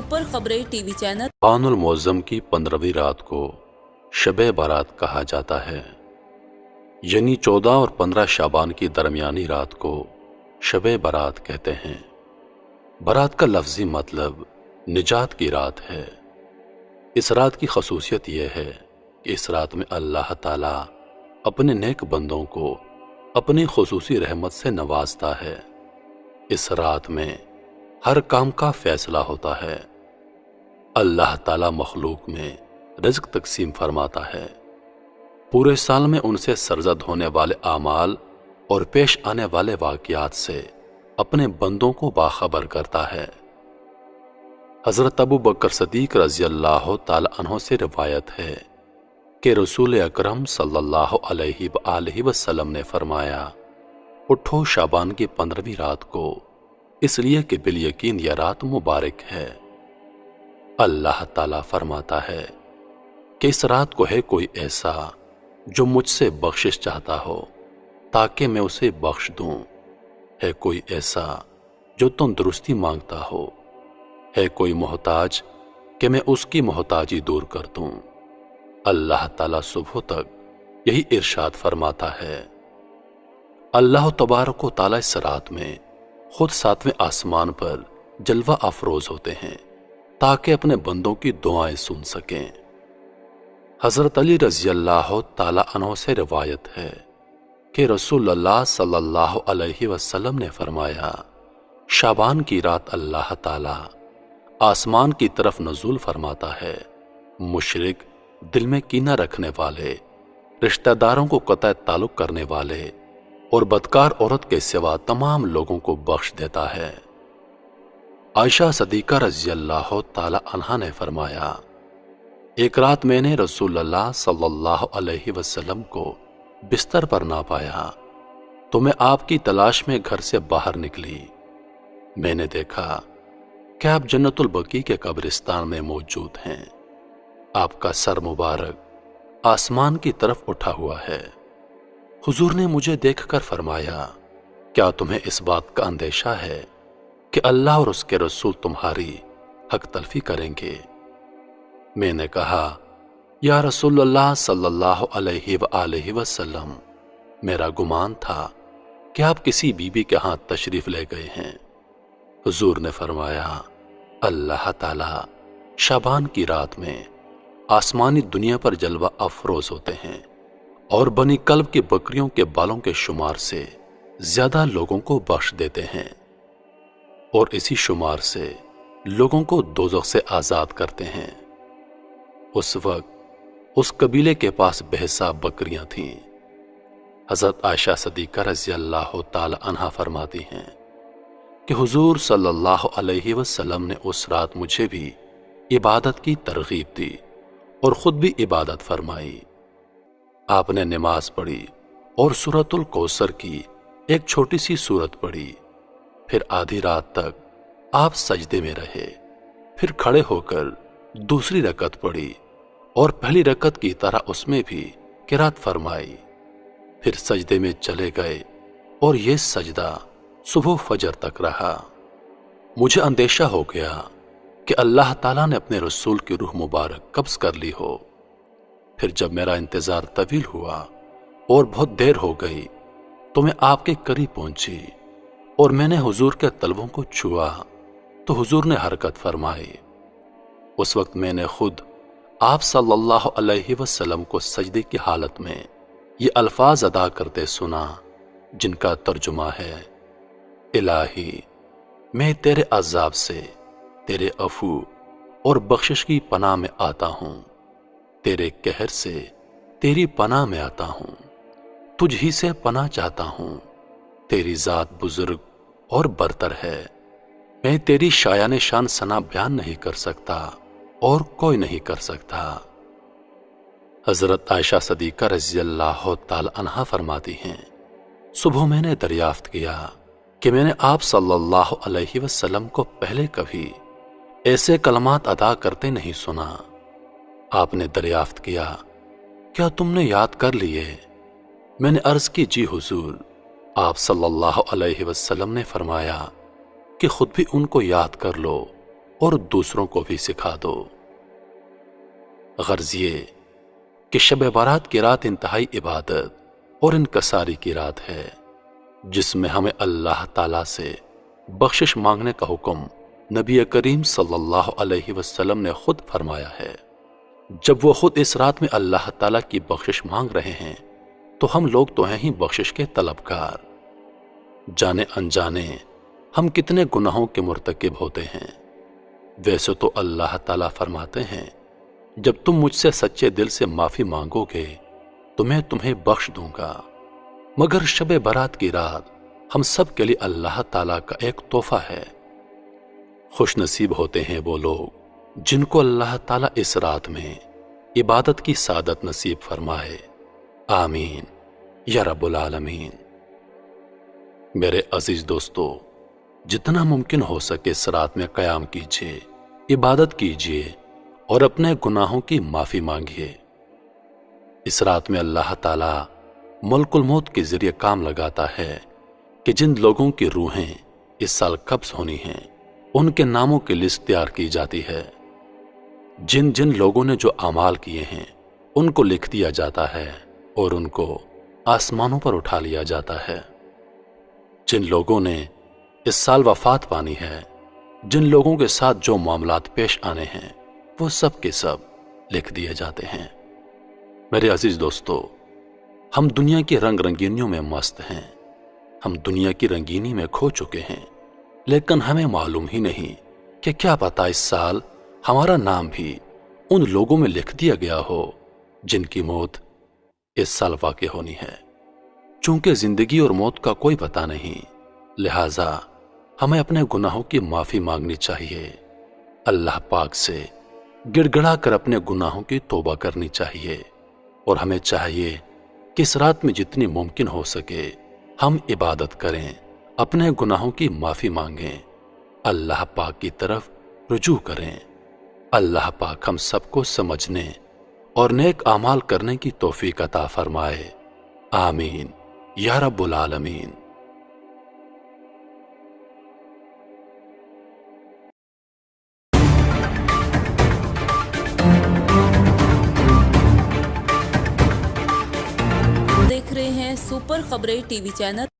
Super खबरें TV channel शाबान मुअज़्ज़म की 15वीं रात को शब बारात कहा जाता है, यानी 14 और 15 शाबान की दरमियानी रात को शब बारात कहते हैं। बारात का लफ्जी मतलब निजात की रात है। इस रात की खसूसियत यह है कि इस रात में अल्लाह ताला अपने नेक बंदों को अपनी खुसूसी रहमत से नवाजता है। इस रात में हर काम का फैसला होता है। अल्लाह ताला मखलूक में रिज़्क़ तकसीम फरमाता है। पूरे साल में उनसे सरजद होने वाले आमाल और पेश आने वाले वाक़ियात से अपने बंदों को बाखबर करता है। हज़रत अबू बकर सदीक रज़ी अल्लाह ताला अन्हो से रिवायत है कि रसूल अकरम सल्लल्लाहु अलैहि वसल्लम ने फरमाया, उठो शाबान की 15वीं रात को, इसलिए कि बिल यकीन यह रात मुबारक है। अल्लाह ताला फरमाता है कि इस रात को है कोई ऐसा जो मुझसे बख्शिश चाहता हो ताकि मैं उसे बख्श दूं। है कोई ऐसा जो तंदुरुस्ती मांगता हो, है कोई मोहताज कि मैं उसकी मोहताजी दूर कर दूं। अल्लाह ताला सुबह तक यही इरशाद फरमाता है। अल्लाह तबारक व तआला इस रात में खुद 7वें आसमान पर जलवा अफरोज होते हैं ताकि अपने बंदों की दुआएं सुन सकें। हजरत अली रज़ी अल्लाह ताला अन्हो से रिवायत है कि रसूलुल्लाह सल्लल्लाहु अलैहि वसल्लम ने फरमाया, शाबान की रात अल्लाह ताला आसमान की तरफ नज़ूल फरमाता है। मुशरिक, दिल में कीना रखने वाले, रिश्तेदारों को कतई ताल्लुक करने वाले और बदकार औरत के सिवा तमाम लोगों को बख्श देता है। आयशा सदीका रज़ी अल्लाह ताला अन्हा ने फरमाया, एक रात मैंने रसूलुल्लाह सल्लल्लाहु अलैहि वसल्लम को बिस्तर पर ना पाया तो मैं आपकी तलाश में घर से बाहर निकली। मैंने देखा कि आप जन्नतुल बकी के कब्रिस्तान में मौजूद हैं। आपका सर मुबारक आसमान की तरफ उठा हुआ है। हुजूर ने मुझे देखकर फरमाया, क्या तुम्हें इस बात का अंदेशा है कि अल्लाह और उसके रसूल तुम्हारी हक तलफी करेंगे? मैंने कहा, या रसूलुल्लाह सल्लल्लाहु अलैहि वसल्लम, मेरा गुमान था कि आप किसी बीबी के हाथ तशरीफ ले गए हैं। हुजूर ने फरमाया, अल्लाह ताला शाबान की रात में आसमानी दुनिया पर जलवा अफरोज होते हैं और बनी कल्ब की बकरियों के बालों के शुमार से ज्यादा लोगों को बख्श देते हैं और इसी शुमार से लोगों को दोज़ख से आजाद करते हैं। उस वक्त उस कबीले के पास बेहिसाब बकरियां थीं। हजरत आयशा सदीका रज़ी अल्लाह ताला अन्हा फरमाती हैं कि हुजूर सल्लल्लाहु अलैहि वसल्लम ने उस रात मुझे भी इबादत की तरगीब दी और खुद भी इबादत फरमाई। आपने नमाज पढ़ी और सूरतुल कौसर की एक छोटी सी सूरत पढ़ी। फिर आधी रात तक आप सजदे में रहे। फिर खड़े होकर दूसरी रकत पढ़ी और पहली रकत की तरह उसमें भी किरात फरमाई। फिर सजदे में चले गए और ये सजदा सुबह फजर तक रहा। मुझे अंदेशा हो गया कि अल्लाह ताला ने अपने रसूल की रूह मुबारक कब्ज कर ली हो। फिर जब मेरा इंतजार तवील हुआ और बहुत देर हो गई तो मैं आपके करीब पहुंची और मैंने हुजूर के तलवों को छुआ तो हुजूर ने हरकत फरमाई। उस वक्त मैंने खुद आप सल्लल्लाहु अलैहि वसल्लम को सजदे की हालत में ये अल्फाज अदा करते सुना, जिनका तर्जुमा है, इलाही, मैं तेरे अज़ाब से, तेरे अफू और बख्शिश की पनाह में आता हूं। तेरे कहर से तेरी पनाह में आता हूं। तुझ ही से पनाह चाहता हूं। तेरी जात बुजुर्ग और बरतर है। मैं तेरी शायान शान सना बयान नहीं कर सकता और कोई नहीं कर सकता। हजरत आयशा सदीका रज़ी अल्लाह ताला अन्हा फरमाती हैं, सुबह मैंने दरियाफ्त किया कि मैंने आप सल्लल्लाहु अलैहि वसल्लम को पहले कभी ऐसे कलमात अदा करते नहीं सुना। आपने दरियाफ्त किया, क्या तुमने याद कर लिए? मैंने अर्ज की, जी हुजूर। आप सल्लल्लाहु अलैहि वसल्लम ने फरमाया कि खुद भी उनको याद कर लो और दूसरों को भी सिखा दो। गर्ज ये कि शब बारात की रात इंतहाई इबादत और इनकसारी की रात है, जिसमें हमें अल्लाह ताला से बख्शिश मांगने का हुक्म नबी करीम सल्लल्लाहु अलैहि वसल्लम ने खुद फरमाया है। जब वो खुद इस रात में अल्लाह ताला की बख्शिश मांग रहे हैं तो हम लोग तो हैं ही बख्शिश के तलबगार। जाने अनजाने हम कितने गुनाहों के मुर्तकिब होते हैं। वैसे तो अल्लाह ताला फरमाते हैं, जब तुम मुझसे सच्चे दिल से माफी मांगोगे तो मैं तुम्हें बख्श दूंगा। मगर शब बारात की रात हम सब के लिए अल्लाह ताला का एक तोहफा है। खुश नसीब होते हैं वो लोग जिनको अल्लाह ताला इस रात में इबादत की सादत नसीब फरमाए। आमीन या रब्बुल आलमीन। मेरे अजीज दोस्तों, जितना मुमकिन हो सके इस रात में क़याम कीजिए, इबादत कीजिए और अपने गुनाहों की माफी मांगिए। इस रात में अल्लाह ताला मुल्कुल मौत के जरिए काम लगाता है कि जिन लोगों की रूहें इस साल कब्ज होनी हैं, उनके नामों की लिस्ट तैयार की जाती है। जिन जिन लोगों ने जो अमाल किए हैं उनको लिख दिया जाता है और उनको आसमानों पर उठा लिया जाता है। जिन लोगों ने इस साल वफात पानी है, जिन लोगों के साथ जो मामलात पेश आने हैं, वो सब के सब लिख दिए जाते हैं। मेरे अजीज दोस्तों, हम दुनिया की रंग रंगीनियों में मस्त हैं, हम दुनिया की रंगीनी में खो चुके हैं, लेकिन हमें मालूम ही नहीं कि क्या पता इस साल हमारा नाम भी उन लोगों में लिख दिया गया हो जिनकी मौत इस साल वाक़ई होनी है। चूंकि जिंदगी और मौत का कोई पता नहीं, लिहाजा हमें अपने गुनाहों की माफी मांगनी चाहिए। अल्लाह पाक से गिड़गिड़ा कर अपने गुनाहों की तौबा करनी चाहिए और हमें चाहिए कि इस रात में जितनी मुमकिन हो सके हम इबादत करें, अपने गुनाहों की माफी मांगें, अल्लाह पाक की तरफ रुजू करें। अल्लाह पाक हम सबको समझने और नेक आमाल करने की तौफीक अता फरमाए। आमीन या रब्बुल आलमीन। देख रहे हैं सुपर खबरें टीवी चैनल।